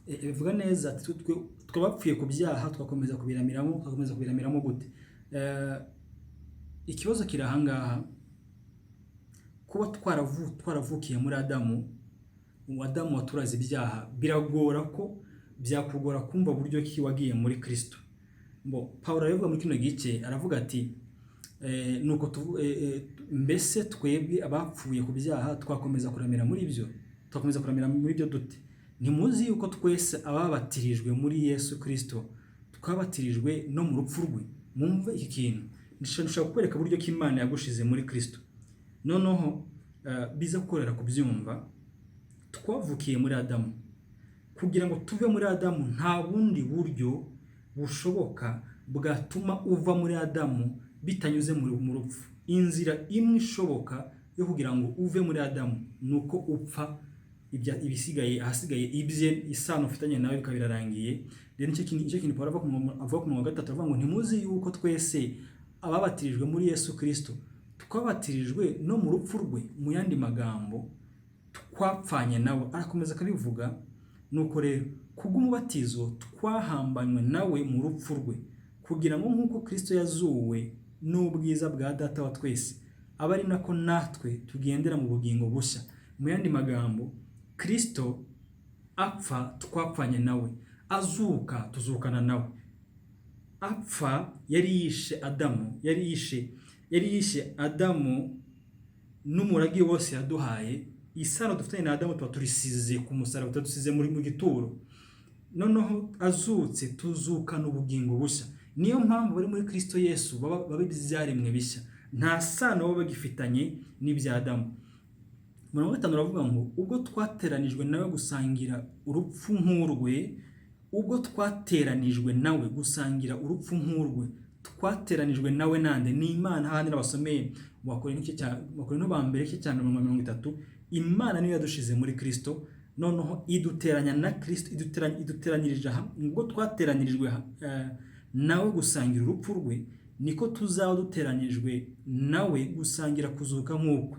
bivuga neza ati twabapfuye ku byaha twakomeza kubiramiramo gute? Ikibazo kiri ahangaha, kuba twaravukiye muri Adamu waturaze ibyaha, byakugora kumva buryo ki wagiye muri Kristo. Pawulo aravuga muri kino gice, aravuga ati nuko mbese twebwe abapfuye ku byaha twakomeza kuramira muri byo dute? Ntimuzi yuko twese ababatirijwe muri Yesu Kristo twabatirijwe no mu rupfu rwe? Mwumve iki kintu, ndashaka kukwereka buryo ki Imana yagushize muri Kristo. Noneho biza gukorera kubyumva, twavukiye muri Adamu. Kugira ngo tuve muri Adamu, nta bundi buryo bushoboka bwatuma uva muri Adamu bitanyuze mu rupfu. Inzira imwe ishoboka yo kugira ngo uve muri Adamu nuko upfa, ahasigaye ibye isano ufitanye nawe bikaba birarangiye. Rero nicyo kintu Pawulo avuga ku murongo wa 3, avuga ngo ntimuzi yuko twese ababatirijwe muri Yesu Kristo twabatirijwe no mu rupfu rwe? Mu yandi magambo, twapfanye nawe. Arakomeza akabivuga, nuko rero kubw'umubatizo twahambanywe nawe mu rupfu rwe, kugira ngo nk'uko Kristo yazuwe n'ubwiza bwa Data wa twese, aba ari nako natwe tugendera mu bugingo bushya. Mu yandi magambo, Kristo apfa twapfanye nawe, azuka tuzukana nawe. Apfa yari yishe Adamu n'umurage wose yaduhaye. Isano dufitanye na Adamu tuba turisize ku musaraba, tudusize mu gituro. Noneho azutse tuzukana ubugingo bushya. Niyo mpamvu bari muri Kristo Yesu baba ibyaremwe bishya, nta sano baba bagifitanye n'ibya Adamu. Murongo 5 uravuga ngo ubwo twateranijwe nawe gusangira urupfu nk'urwe, twateranijwe nawe nande? Ni Imana. Handi nabasomeye Wakorinto ba mbere cyane 30, Imana niyo yadushize muri Kristo, noneho iduteranya na Kristo, iduteranyirije ubwo twateranirijwe nawe gusangira urupfu rwe, niko tuzaba duteranyijwe nawe gusangira kuzuka nk'uko.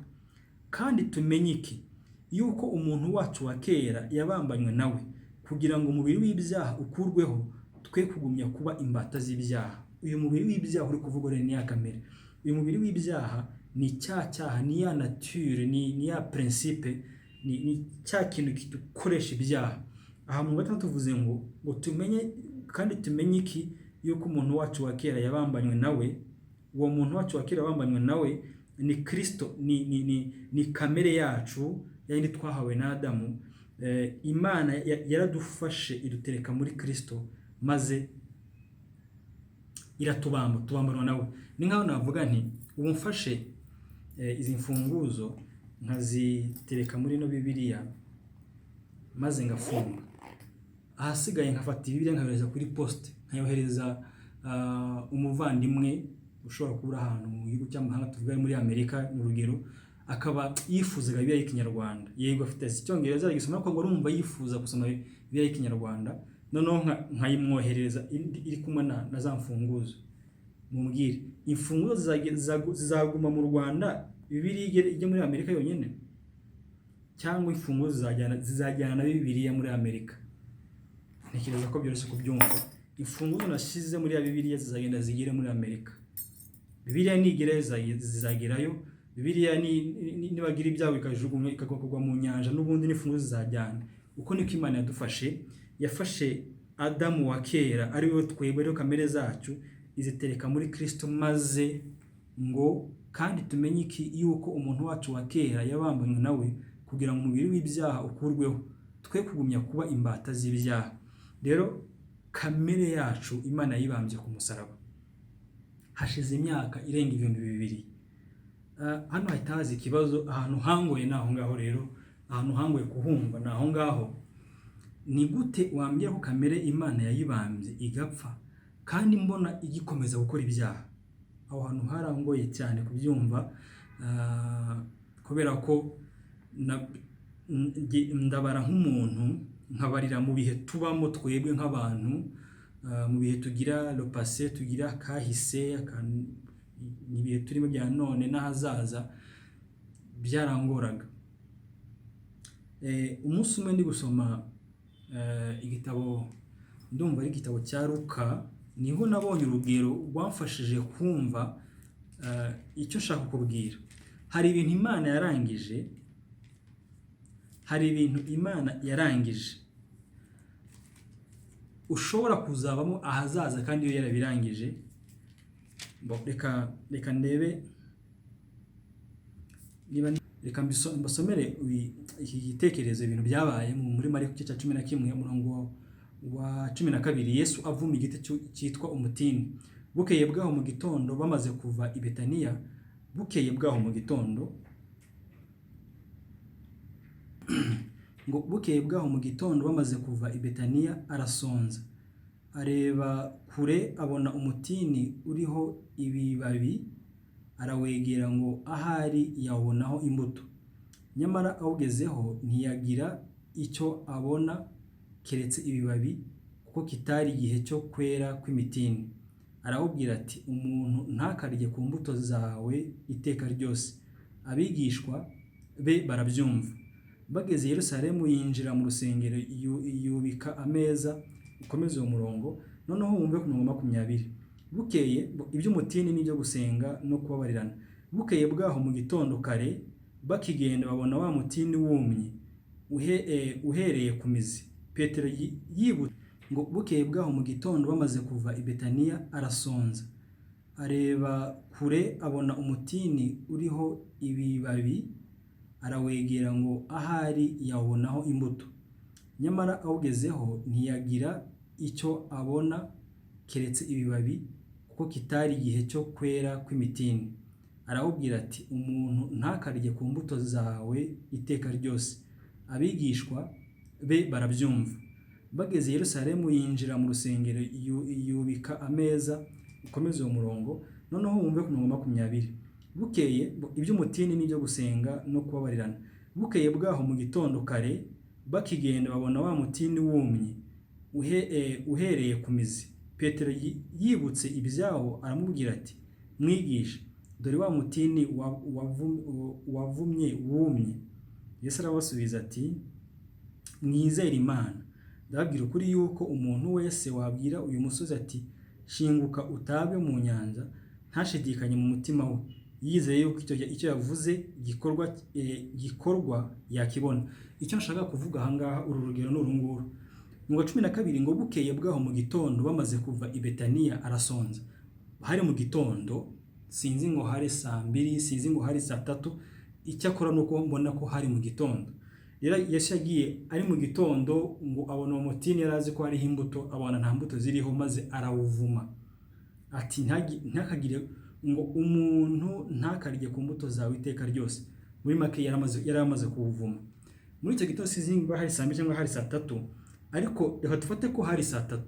Kandi tumenye iki? Yuko umuntu wacu wa kera yabambanywe nawe, kugira ngo umubiri w'ibyaha ukurweho, twe kugumya kuba imbata z'ibyaha. Uyu mubiri w'ibyaha uri kuvuga ni ya kamere. Uyu mubiri w'ibyaha ni cyaha, ni ya nature, ni ya principe, ni cya kintu kidukoresha ibyaha. Aha mu gatatu tuvuze ngo tumenye iki? Yuko umuntu wacu wa kera yabambanywe nawe. Uwo muntu wacu wa kera yabambanywe nawe ni Kristo, ni kamere yacu yindi twahawe na Adamu. Imana yaradufashe idutereka muri Kristo, maze tubambanwa nawe. Ni nkaho navuga nti ubu mfashe izi mfunguzo nkazitereka muri no Bibiliya, maze ngafunga. Ahasigaye nkafata Bibiliya nkayohereza kuri poste, nkayohereza umuvandimwe ushobora kubura ahantu mu gihugu cy'amahanga, tuvuga muri Amerika mu rugero, akaba yifuzaga Bibiliya y'Ikinyarwanda. Yego afite Icyongereza agisoma, ariko ngo urumva yifuza gusoma Bibiliya y'Ikinyarwanda. Noneho nkayimwohereza iri kumwe na za mfunguzo. Mumbwire, imfunguzo zizaguma mu Rwanda, Bibiliya ijye muri Amerika yonyine, cyangwa imfunguzo zizajyana na Bibiliya muri Amerika? Ntekereza ko byoroshye kubyumva. Imfunguzo nashyize muri ya Bibiliya zizagenda zigere muri Amerika. Bibiliya nigere zizagerayo. Bibiliya nibagira ibyawe ikajugunywa ikagwa mu nyanja, n'ubundi n'imfunguzo zizajyana. Uko niko Imana yafashe Adamu wa kera, ari we twebwe, rero kamere zacu, izitereka muri Kristo, maze ngo kandi tumenye iki? Yuko umuntu wacu wa kera yabambanywe nawe, kugira ngo umubiri w'ibyaha ukurweho, twe kugumya kuba imbata z'ibyaha. Rero kamere yacu Imana yibambye ku musaraba hashize imyaka irenga 2000. Hano hahita haza ikibazo, ahantu hangoye naho ngaho. Rero ahantu hangoye kuhumva naho ngaho, ni gute wambwira ko kamere Imana yayibambye igapfa kandi mbona igikomeza gukora ibyaha? Aho hantu harangoye cyane kubyumva, kubera ko ndabara nk'umuntu, nkabarira mu bihe tubamo twebwe nk'abantu, mu bihe tugira le passé, tugira kahise, ibihe turimo bya none n'ahazaza, byarangoraga. Umunsi umwe ndi gusoma igitabo ndumva ari igitabo cya Luka, niho nabonye urugero rwamfashije kumva icyo nshaka kubwira. Hari ibintu Imana yarangije ushobora kuzabamo ahazaza kandi iyo yarabirangije. Reka ndebe niba reka mbasomere iki gitekerezo ibintu byabaye muri Mariko igice cya 11 umurongo wa 12. Yesu avuma igiti cyitwa umutini. Bukeye bwaho mu gitondo bamaze kuva i Betaniya, bukeye bwaho mu gitondo ngo bukeye bwaho mu gitondo bamaze kuva i Betaniya arasonza, areba kure abona umutini uriho ibibabi, arawegera ngo ahari yawubonaho imbuto. Nyamara awugezeho ntiyagira icyo abona keretse ibibabi, kuko kitari igihe cyo kwera kw'imitini. Arawubwira ati, umuntu ntakarye ku mbuto zawe iteka ryose. Abigishwa be barabyumva. Bageze i Yerusalemu yinjira mu rusengero, yubika ameza. Ukomeze uwo murongo noneho wumve ku murongo 20. Bukeye iby'umutini n'ibyo gusenga no kubabarirana. Bukeye bwaho mu gitondo kare bakigenda babona wa mutini wumye uhereye ku mizi. Petero yibutse ngo bukeye bwaho mu gitondo bamaze kuva i Betaniya arasonza, areba kure abona umutini uriho ibibabi, arawegera ngo ahari yawubonaho imbuto. Nyamara awugezeho ntiyagira icyo abona keretse ibibabi, kuko kitari igihe cyo kwera kw'imitini. Arawubwira ati, umuntu ntakarye ku mbuto zawe iteka ryose. Abigishwa be barabyumva. Bageze i Yerusalemu yinjira mu rusengero, yubika ameza. Ukomeze uwo murongo noneho wumve ku murongo 20. Bukeye iby'umutini n'ibyo gusenga no kubabarirana. Bukeye bwaho mu gitondo kare bakigenda babona wa mutini wumye uhereye ku mizi. Petero yibutse ibyaho aramubwira ati, mwigisha, dore wa mutini wavumye wumye. Yesu arabasubiza ati, mwizere Imana. Ndababwira ukuri yuko umuntu wese wabwira uyu musozi ati, shinguka utabwe mu nyanja, ntashidikanye mu mutima we, yizeye yuko icyo yavuze gikorwa yakibona. Icyo nshaka kuvuga ahangaha, uru rugero ni urunguru. Mu wa 12 ngo bukeye bwaho mu gitondo bamaze kuva i Betaniya arasonza. Hari mu gitondo, sinzi ngo hari saa 2, sinzi ngo hari saa 3. Icyakora nuko mbona ko hari mu gitondo. Rero yashagiye ari mu gitondo ngo abona umutini, yarazi ko hariho imbuto, abona nta mbuto ziriho, maze arawuvuma ati, ntakagire ngo umuntu ntakarye ku mbuto zawe iteka ryose. Muri make yaramaze kuwuvuma. Muri icyo gitondo sinzi ngo hari saa 2 cyangwa hari saa 3, ariko reka dufate ko hari saa 3.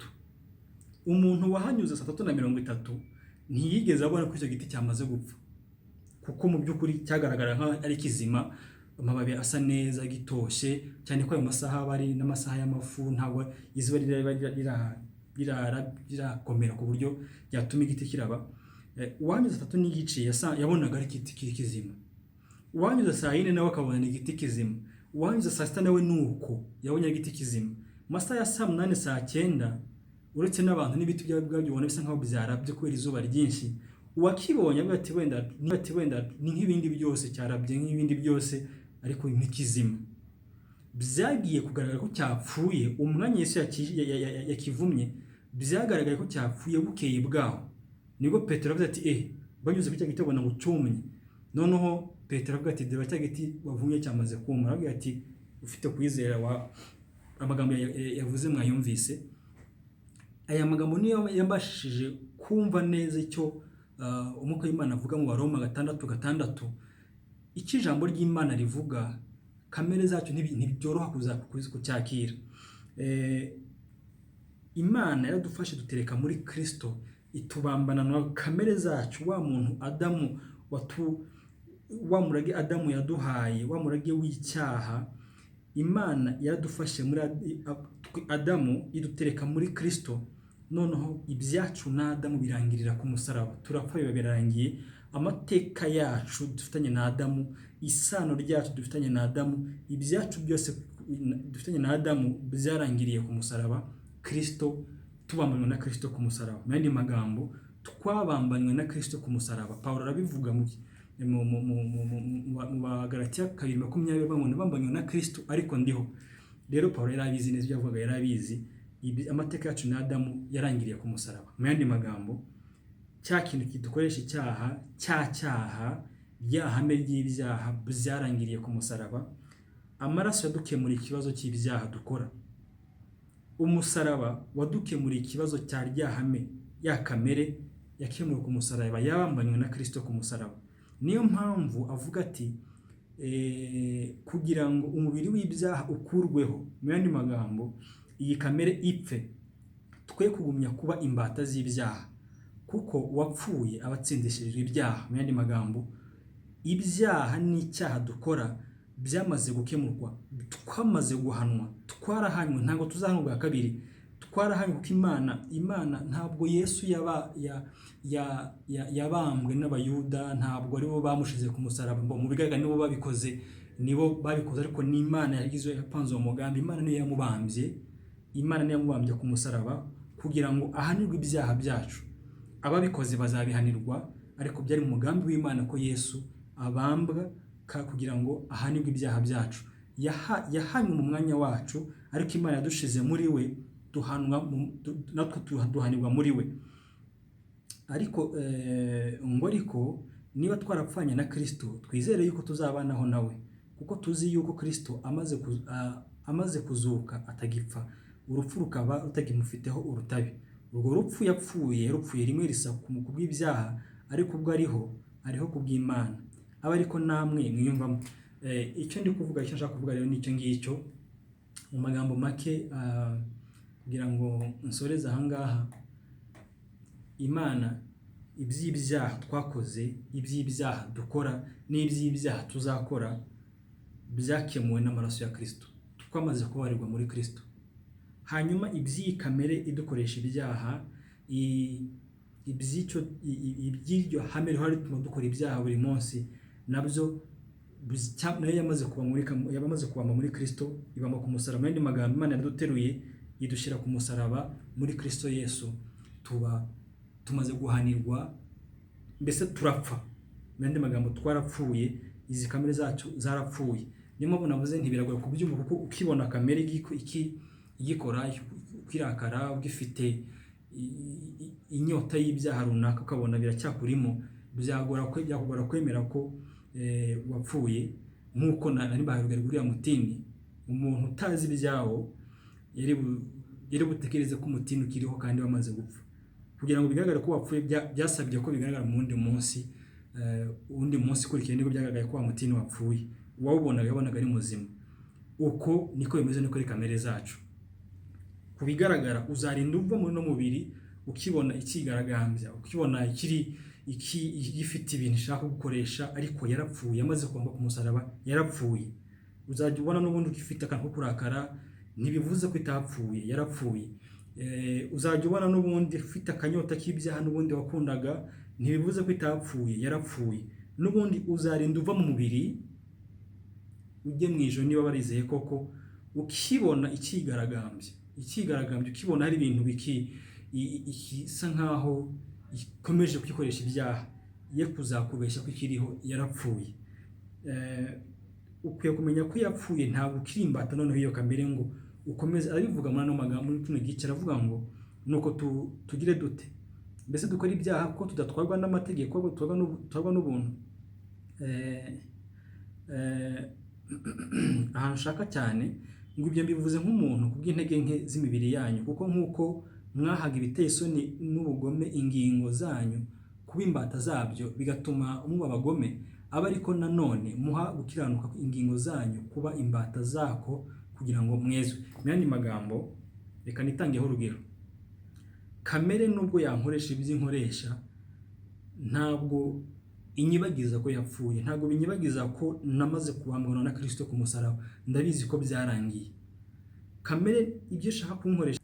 Umuntu wahanyuze saa 3:30 ntiyigeze abona ko icyo giti cyamaze gupfa, kuko mu by'ukuri cyagaragara nka ari kizima, amababi asa neza gitoshye cyane ko ayo masaha bari n'amasaha y'amafu, ntabwo izuba rirakomera ku buryo byatuma igiti kiraba. Uwanyuze 3:30 yabonaga ari igiti kizima. Uwanyuze saa 4 nawe akabona ni igiti kizima. Uwanyuze saa 6 nawe nuko yabonye igiti kizima. Masaha ya saa 8 saa 9, uretse n'abantu n'ibiti byabibona bisa nkaho byarabye kubera izuba ryinshi, uwakibonye ati wenda ni nk'ibindi byose, cyarabye nk'ibindi byose, ariko ni kizima. Byagiye kugaragara ko cyapfuye umwanya Yesu yakivumye, byagaragaye ko cyapfuye bukeye bwaho. Nibwo Petero avuze ati, banyuze ku cya giti babona ngo cyumye. Noneho Petero avuga ati, deba cya giti wavumye cyamaze kuma. Aravuga ati, ufite kwizera amagambo yavuze mwayumvise. Aya magambo niyo yambashije kumva neza icyo umwuka w'Imana avuga mu Baroma 6:6. Iki ijambo ry'Imana rivuga, kamere zacu ntibyoroha kucyakira. Imana yaradufashe dutereka muri Kristo, itubambana na kamere zacu. Wa muntu Adamu wa murage Adamu yaduhaye, wa murage w'icyaha, Imana yaradufashe muri Adamu idutereka muri Kristo. Noneho ibyacu na Adamu birangirira ku musaraba, turapfa biba birangiye. Amateka yacu dufitanye na Adamu, isano ryacu dufitanye na Adamu, ibyacu byose dufitanye na Adamu byarangiriye ku musaraba. Kristo tubambanywe na Kristo ku musaraba. Mu yandi magambo, twabambanywe na Kristo ku musaraba. Pawulo arabivuga mu Galatiya 2:20 ngo nabambanywe na Kristo ariko ndiho. Rero Pawulo yari abizi neza ibyo yavugaga, yari abizi amateka yacu na Adamu yarangiriye ku musaraba. Mu yandi magambo, cya kintu kidukoresha icyaha, cyaha hame ry'ibyaha byarangiriye ku musaraba. Amaraso yadukemura ikibazo cy'ibyaha dukora. Umusaraba wadukemura ikibazo cya hame, ya kamere yakemuwe ku musaraba, yabambanywe na Kristo ku musaraba. Niyo mpamvu avuga ati kugira ngo umubiri w'ibyaha ukurweho. Mu yandi magambo, iyi kamere ipfe, twe kugumya kuba imbata z'ibyaha, kuko wapfuye abatsindishirijwe ibyaha. Mu yandi magambo, ibyaha n'icyaha dukora byamaze gukemurwa, twamaze guhanwa, twarahanywe, ntabwo tuzahanwa bwa kabiri. Twarahanywe kuko Imana ntabwo Yesu yabambwe n'abayuda, ntabwo aribo bamushize ku musaraba. Mu bigaragara nibo babikoze, ariko ni Imana yapanze uwo mugambi. Imana niyo yamubambye ku musaraba kugira ngo ahanirwe ibyaha byacu. Ababikoze bazabihanirwa, ariko byari mu mugambi w'Imana ko Yesu abambwa kugira ngo ahanirwe ibyaha byacu. Yahanywe mu mwanya wacu, ariko Imana yadushize muri we, natwe duhanirwa muri we. Ariko niba twarapfanye na Kristo, twizere yuko tuzabanaho nawe, kuko tuzi yuko Kristo amaze kuzuka atagipfa, urupfu rukaba rutagimufiteho urutabi. Urwo rupfu yapfuye rimwe risa ku bw'ibyaha, ariko ubwo ariho ku bw'Imana. Aba ariko namwe mwiyumvamo. Icyo nshaka kuvuga rero nicyo ngicyo mu magambo make, kugira ngo nsoreze ahangaha. Imana, iby'ibyaha twakoze, iby'ibyaha dukora n'iby'ibyaha tuzakora byakemuwe n'amaraso ya Kristo. Twamaze kubarirwa muri Kristo. Hanyuma iby'iyi kamere idukoresha ibyaha, iby'iryo hame rihora rituma dukora ibyaha buri munsi, nabyo nayo yamaze kubamba muri Kristo, ibamba ku musaraba. Mu yandi magambo, Imana yaduteruye idushyira ku musaraba muri Kristo Yesu. Tumaze guhanirwa, mbese turapfa. Mu yandi magambo, twarapfuye, izi kamere zacu zarapfuye. Niyo mpamvu navuze ntibiragoye kubyumva, kuko ukibona kamere igikora, ukirakara, ugifite inyota y'ibyaha runaka, ukabona biracyakurimo, byakugora kwemera ko wapfuye. Nk'uko nari baharugaye uriya mutini, umuntu utazi ibyawo yari butekereze ko umutini ukiriho kandi wamaze gupfa. Kugira ngo bigaragare ko wapfuye, byasabye ko bigaragara mu wundi munsi ukurikiye nibwo byagaragaye ko wa mutini wapfuye. Yabonaga ari muzima. Uko niko bimeze, niko ari kamere zacu. Ku bigaragara, uzarinda uva muri no mubiri ukibona ikigaragambya, ukibona igifite ibintu ishaka gukoresha, ariko yarapfuye, amaze kubamba ku musaraba, yarapfuye. Uzajya ubona n'ubundi ugifite akantu ko kurakara, ntibivuze ko itapfuye, yarapfuye. Uzajya ubona n'ubundi ufite akanyota k'ibyaha n'ubundi wakundaga, ntibivuze ko itapfuye, yarapfuye. N'ubundi uzarinda uva mu mubiri ujye mu ijoro, niba barizeye koko, ukibona ikigaragambya, ukibona hari ibintu bisa nkaho ikomeje kwikoresha ibyaha, ye kuzakubeshya ko ikiriho, yarapfuye. Ukwiye kumenya ko yapfuye, ntabwo ukirimbata noneho iyo kamere ngo ukomeze. Arabivuga muri ano magambo, muri kino gice aravuga ngo nuko tugire dute, mbese dukora ibyaha ko tudatwarwa n'amategeko, ko tutwarwa n'ubuntu. Ahantu ushaka cyane ngo ibyo mbivuze nk'umuntu kubw'intege nke z'imibiri yanyu, kuko nk'uko mwahaga ibiteye isoni n'ubugome ingingo zanyu kuba imbata zabyo, bigatuma muba abagome, aba ariko nanone muha gukiranuka ingingo zanyu kuba imbata zako, kugira ngo mwezwe. Mu yandi magambo, reka nitangeho urugero. Kamere nubwo yankoresha iby'inkoresha, ntabwo inyibagiza ko yapfuye, ntabwo binyibagiza ko namaze kubambwa na Kristo ku musaraba. Ndabizi ko byarangiye. Kamere ibyo ishaka kunkoresha,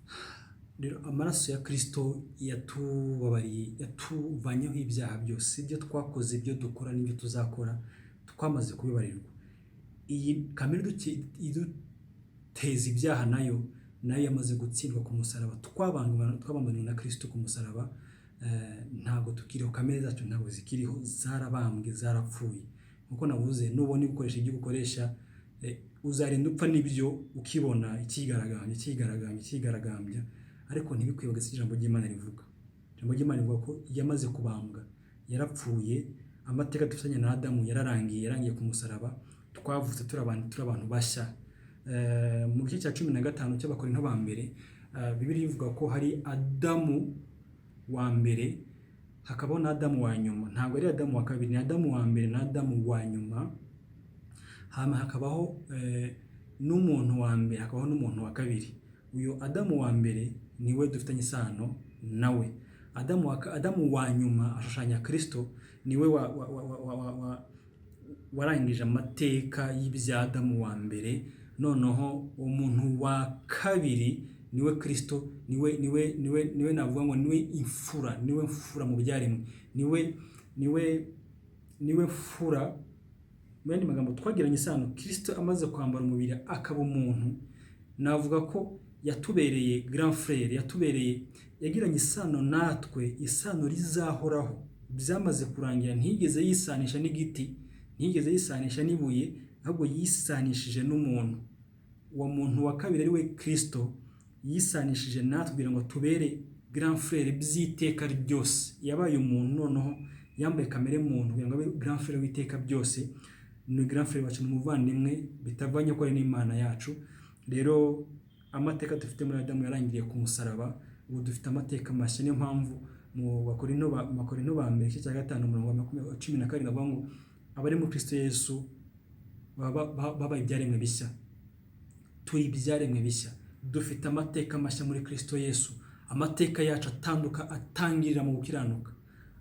rero amaraso ya Kristo yatubabariye, yatuvanyeho ibyaha byose, ibyo twakoze, ibyo dukora n'ibyo tuzakora, twamaze kubibarirwa. Iyi kamere iduteza ibyaha nayo yamaze gutsindwa ku musaraba. Twabambanywe na Kristo ku musaraba. Ntabwo tukiriho, kamere zacu ntabwo zikiriho, zarabambwe, zarapfuye. Nkuko navuze, nubona ibikoresho ibyo ukoresha uzarinda upfa n'ibyo ukibona ikigaragambya, ariko ntibikwibagize ijambo ry'Imana rivuga. Ijambo ry'Imana rivuga ko yamaze kubambwa, yarapfuye, amateka dufitanye na Adamu yarangiye ku musaraba, twavutse turi abantu bashya. Mu gice cya 15 cy'Abakorinto ba mbere, Bibiliya ivuga ko hari Adamu wa mbere hakabaho na Adamu wa nyuma. Ntabwo ari Adamu wa kabiri, ni Adamu wa mbere na Adamu wa nyuma. Hama hakabaho n'umuntu wa mbere, hakabaho n'umuntu wa kabiri. Uyu Adamu wa mbere niwe dufitanye isano nawe. Adamu wa nyuma ashushanya Kristo, niwe warangije amateka y'ibya Adamu wa mbere. Noneho umuntu wa kabiri niwe Kristo, niwe navuga ngo niwe imfura mu byaremwe, niwe mfura. Mu yandi magambo, twagiranye isano. Kristo amaze kwambara umubiri akaba umuntu, navuga ko yatubereye grand frère, yagiranye isano natwe, isano rizahoraho, byamaze kurangira. Ntiyigeze yisanisha n'igiti, ntiyigeze yisanisha n'ibuye, ahubwo yisanishije n'umuntu. Uwo muntu wa kabiri ari we Kristo yisanishije natwe kugira ngo tubere grand frère by'iteka ryose. Yabaye umuntu, noneho yambaye kamere muntu kugira ngo abe grand frère w'iteka byose. Ni grand frère wacu, n'umuvandimwe, bitavanye ko ari n'Imana yacu. Rero amateka dufite muri Adamu yarangiriye ku musaraba, ubu dufite amateka mashya. Niyo mpamvu mu Bakorinto ba mbere igice cya 5:17 bavuga ngo abari mu Kristo Yesu babaye ibyaremwe bishya. Turi ibyaremwe bishya, dufite amateka mashya muri Kristo Yesu. Amateka yacu atangirira mu gukiranuka.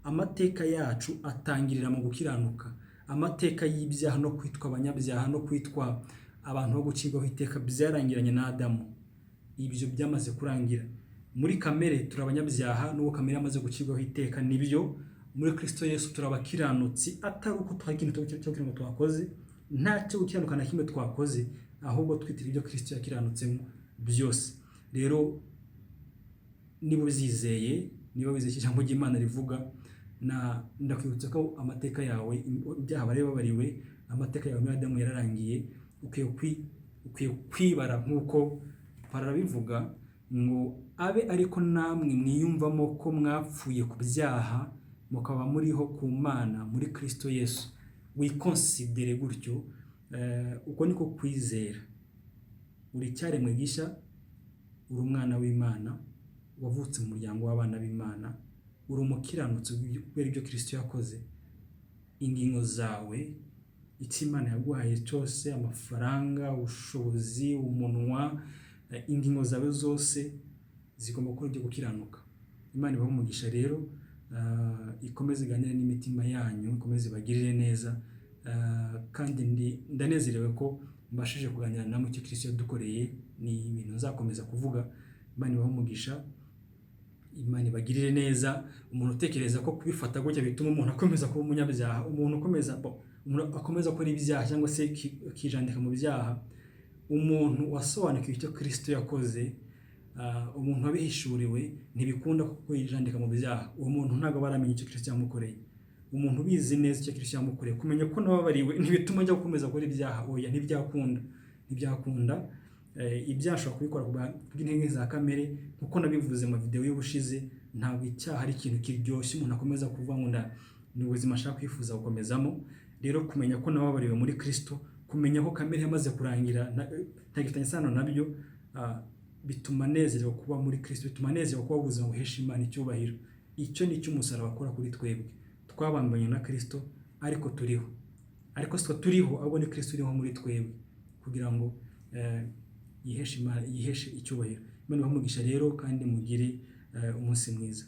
Amateka yacu atangirira mu gukiranuka. Amateka y'ibyaha no kwitwa abanyabyaha no kwitwa abantu bo gucibwaho iteka byarangiranye na Adamu. Ibyo byamaze kurangira. Muri kamere turi abanyabyaha, n'uwo kamere yamaze gucibwaho iteka. Nibyo muri Kristo Yesu turabakiranutsi, atari uko twakintu cyo twakoze, nta cyo gukiranuka na kimwe twakoze, ahubwo twitira ibyo Kristo yakiranutsemo byose. Rero niba bizizeye, niba wizeye ijambo ry'Imana rivuga, ndakwibutsa ko amateka yawe, ibyaha bari babariwe, amateka yawe muri Adamu yararangiye. Ukwiye kwibara nk'uko parabivuga ngo abe ariko namwe mwiyumvamo ko mwapfuye ku byaha, mukaba muriho ku Mana muri Kristo Yesu. Wikonsidere gutyo. Uko niko kwizera. Uri icyaremwe gishya, uri umwana w'Imana, wavutse mu muryango w'abana b'Imana, uri umukiranutsi kubera ibyo Kristo yakoze. Ingingo zawe, icyo Imana yaguhaye cyose, amafaranga, ubushobozi, umunwa, ingingo zawe zose zigomba gukora ibyo gukiranuka. Imana ibahe umugisha rero, ikomeze iganire n'imitima yanyu, ikomeze ibagirire neza. Kandi ndanezerewe ko mbashije kuganira namwe icyo Kristo yadukoreye. Ni ibintu nzakomeza kuvuga. Imana ibahe umugisha, Imana ibagirire neza. Umuntu utekereza ko kubifata gutya bituma umuntu akomeza kuba umunyabyaha, umuntu akomeza gukora ibyaha cyangwa se akijandika mu byaha, umuntu wasobanukiwe icyo Kristo yakoze, umuntu wabihishuriwe, ntibikunda kuko yijandika mu byaha. Uwo muntu ntabwo baramenya icyo Kristo yamukoreye. Umuntu ubizi neza icyo Kristo yamukoreye, kumenya ko nababariwe ntibituma ajya gukomeza gukora ibyaha. Oya, ntibyakunda. Ibyaha ashobora kubikora kubw'intege za kamere, nkuko nabivuze mu video y'ubushize. Ntabwo icyaha ari ikintu kiryoshye umuntu akomeza kuvuga ngo ni ubuzima ashaka kwifuza gukomezamo. Rero kumenya ko nababariwe muri Kristo, kumenya ko kamere yamaze kurangira, ntagifitanye isano nabyo, bituma nezerwa kuba muri Kristo, bituma nezerwa kuba ubuzima buhesha Imana icyubahiro. Icyo ni cyo umusaraba akora kuri twebwe. Twabambanye na Kristo, ariko turiho. Ariko sitwa turiho, ahubwo ni Kristo uriho muri twebwe, kugira ngo yiheshe icyubahiro. Imana ibahe umugisha rero, kandi mugire umunsi mwiza.